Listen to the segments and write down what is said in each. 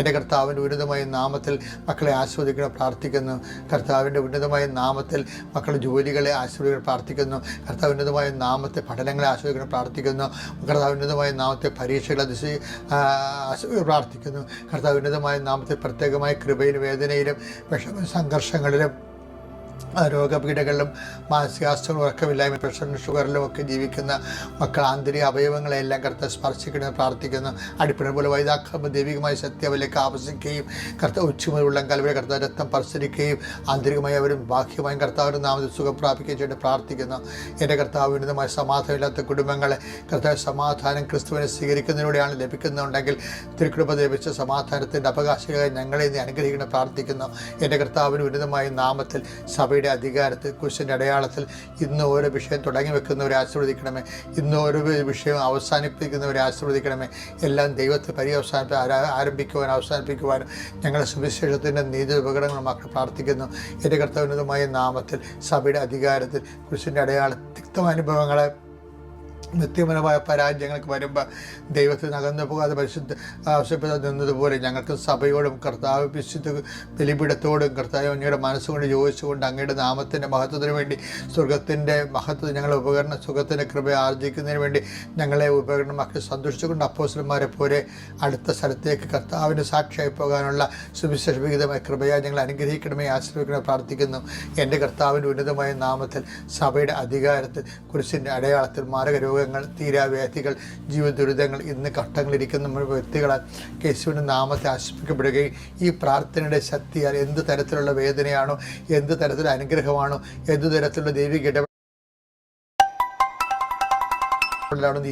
എൻ്റെ കർത്താവിൻ്റെ ഉന്നതമായ നാമത്തിൽ മക്കളെ ആസ്വദിക്കണം പ്രാർത്ഥിക്കുന്നു. കർത്താവിൻ്റെ ഉന്നതമായ നാമത്തിൽ മക്കളുടെ ജോലികളെ ആസ്വദിക്കണം പ്രാർത്ഥിക്കുന്നു. കർത്താവ് ഉന്നതമായ നാമത്തെ പഠനങ്ങളെ ആസ്വദിക്കണം പ്രാർത്ഥിക്കുന്നു. കർത്താവ് ഉന്നതമായ നാമത്തെ പരീക്ഷകളെ പ്രാർത്ഥിക്കുന്നു. കർത്താവ് ഉന്നതമായ നാമത്തിൽ പ്രത്യേകമായ കൃപയിലും വേദനയിലും സംഘർഷങ്ങളിലും രോഗപീഠകളിലും മാനസികാവസ്ഥകളും ഉറക്കമില്ലായ്മ പ്രഷറിനും ഷുഗറിലും ഒക്കെ ജീവിക്കുന്ന മക്കൾ ആന്തരിക അവയവങ്ങളെല്ലാം കർത്താവ് സ്പർശിക്കണമെന്ന് പ്രാർത്ഥിക്കുന്നു. അടിപ്പിട പോലെ വൈതാക്രമ ദൈവികമായ സത്യം അവരിലേക്ക് ആവസിക്കുകയും കർത്താവ് ഉച്ചമുതൽ ഉള്ളം കലവരെ കർത്താവ് രക്തം പരിസരിക്കുകയും ആന്തരികമായി അവരും ബാഹ്യമായും കർത്താവിൻ്റെ നാമത്തിൽ സുഖം പ്രാപിക്കുകയും ചെയ്ത് പ്രാർത്ഥിക്കുന്നു. എൻ്റെ കർത്താവ് ഉന്നതമായ സമാധാനമില്ലാത്ത കുടുംബങ്ങളെ കർത്താവ് സമാധാനം ക്രിസ്തുവിനെ സ്വീകരിക്കുന്നതിലൂടെയാണ് ലഭിക്കുന്നുണ്ടെങ്കിൽ തിരുക്കൃപ ലഭിച്ച സമാധാനത്തിൻ്റെ അവകാശികളായി ഞങ്ങളെ നീ അനുഗ്രഹിക്കണം പ്രാർത്ഥിക്കുന്നു. എൻ്റെ കർത്താവിന് ഉന്നതമായ നാമത്തിൽ സഭയുടെ അധികാരത്തിൽ കുരിശിൻ്റെ അടയാളത്തിൽ ഇന്ന് ഓരോ വിഷയം തുടങ്ങി വെക്കുന്നവരെ ആശീർവദിക്കണമേ. ഇന്ന് ഓരോ വിഷയം അവസാനിപ്പിക്കുന്നവരെ ആശീർവദിക്കണമേ. എല്ലാം ദൈവത്തെ അവസാനിപ്പിക്കുവാനും ഞങ്ങളുടെ സുവിശേഷത്തിൻ്റെ നീതി ഉപകരണങ്ങൾ മക്കൾ പ്രാർത്ഥിക്കുന്നു. എൻ്റെ കർത്താവിനുമായ നാമത്തിൽ സഭയുടെ അധികാരത്തിൽ കുരിശിൻ്റെ അടയാള തിക്തമനുഭവങ്ങളെ നിത്യപരമായ പരാജയങ്ങൾക്ക് വരുമ്പോൾ ദൈവത്തിന് അകന്നു പോകാതെ ആവശ്യപ്പെട്ട് നിന്നതുപോലെ ഞങ്ങൾക്ക് സഭയോടും കർത്താവ് വിശുദ്ധ ബലിപീഠത്തോടും കർത്താവ് അങ്ങയുടെ മനസ്സുകൊണ്ട് യോജിച്ചുകൊണ്ട് അങ്ങയുടെ നാമത്തിൻ്റെ മഹത്വത്തിന് വേണ്ടി സ്വർഗത്തിൻ്റെ മഹത്വം ഞങ്ങളെ ഉപകരണം സുഖത്തിൻ്റെ കൃപ ആർജിക്കുന്നതിന് വേണ്ടി ഞങ്ങളെ ഉപകരണമാക്കി സന്തോഷിച്ചുകൊണ്ട് അപ്പോസ്തലന്മാരെ പോലെ അടുത്ത സ്ഥലത്തേക്ക് കർത്താവിന് സാക്ഷിയായി പോകാനുള്ള സുവിശേഷവിഹിതമായ കൃപയായി ഞങ്ങൾ അനുഗ്രഹിക്കണമേ ആശ്രയിക്കണമേ പ്രാർത്ഥിക്കുന്നു. എൻ്റെ കർത്താവിൻ്റെ ഉന്നതമായ നാമത്തിൽ സഭയുടെ അധികാരത്തിൽ കുരിശിൻ്റെ അടയാളത്തിൽ മാരക രോഗങ്ങൾ തീരാവ്യാധികൾ ജീവിത ദുരിതങ്ങൾ ഇന്ന് ഘട്ടങ്ങളിരിക്കുന്ന വ്യക്തികളാൽ യേശുവിൻ്റെ നാമത്തെ ആശ്വസിക്കപ്പെടുകയും ഈ പ്രാർത്ഥനയുടെ ശക്തിയാൽ എന്ത് തരത്തിലുള്ള വേദനയാണോ എന്ത് തരത്തിലുള്ള അനുഗ്രഹമാണോ എന്ത് തരത്തിലുള്ള ദൈവിക ഇടപെടൽ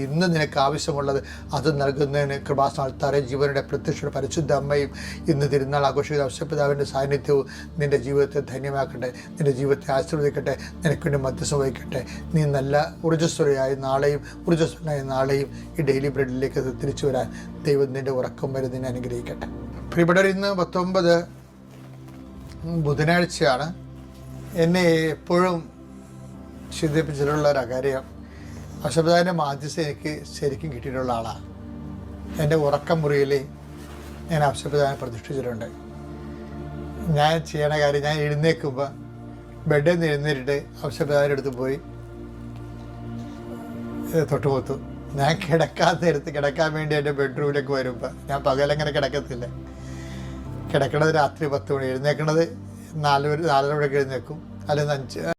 ഇന്ന് നിനക്ക് ആവശ്യമുള്ളത് അത് നൽകുന്നതിന് കൃപാസ്ഥാനത്താറെ ജീവനുടെ പ്രത്യക്ഷ പരിശുദ്ധ അമ്മയും ഇന്ന് തിരുനാൾ ആഘോഷിക്കുന്ന ഔഷധപിതാവിൻ്റെ സാന്നിധ്യവും നിൻ്റെ ജീവിതത്തെ ധന്യമാക്കട്ടെ, നിൻ്റെ ജീവിതത്തെ ആശീർവദിക്കട്ടെ, നിനക്ക് വേണ്ടി മധ്യസ്ഥം വഹിക്കട്ടെ. നീ നല്ല ഊർജ്ജസ്വലനായ നാളെയും ഈ ഡെയിലി ബ്രെഡിലേക്ക് തിരിച്ചു വരാൻ ദൈവം നിൻ്റെ ഉറക്കം വരെ നിന്നെ അനുഗ്രഹിക്കട്ടെ. പ്രിയപ്പെട്ടവർ, ഇന്ന് 19 ബുധനാഴ്ചയാണ്. എന്നെ എപ്പോഴും ചിന്തിപ്പിച്ചിട്ടുള്ള ഒരു കാര്യം, ഔഷധപിതാവിൻ്റെ മാധ്യസ്ഥ എനിക്ക് ശരിക്കും കിട്ടിയിട്ടുള്ള ആളാണ്. എൻ്റെ ഉറക്കം മുറിയിൽ ഞാൻ ഔഷധപിതാവിനെ പ്രതിഷ്ഠിച്ചിട്ടുണ്ട്. ഞാൻ ചെയ്യണ കാര്യം, ഞാൻ എഴുന്നേൽക്കുമ്പോൾ ബെഡിൽ നിന്ന് എഴുന്നേറ്റിട്ട് ഔഷധപിതാവിൻ്റെ അടുത്ത് പോയി തൊട്ടുമുത്തു. ഞാൻ കിടക്കാൻ വേണ്ടി എൻ്റെ ബെഡ്റൂമിലേക്ക് വരുമ്പോൾ, ഞാൻ പകലങ്ങനെ കിടക്കത്തില്ല, കിടക്കണത് രാത്രി 10 മണി, എഴുന്നേൽക്കണത് 4 മണിക്ക് എഴുന്നേൽക്കും, അല്ലെങ്കിൽ 5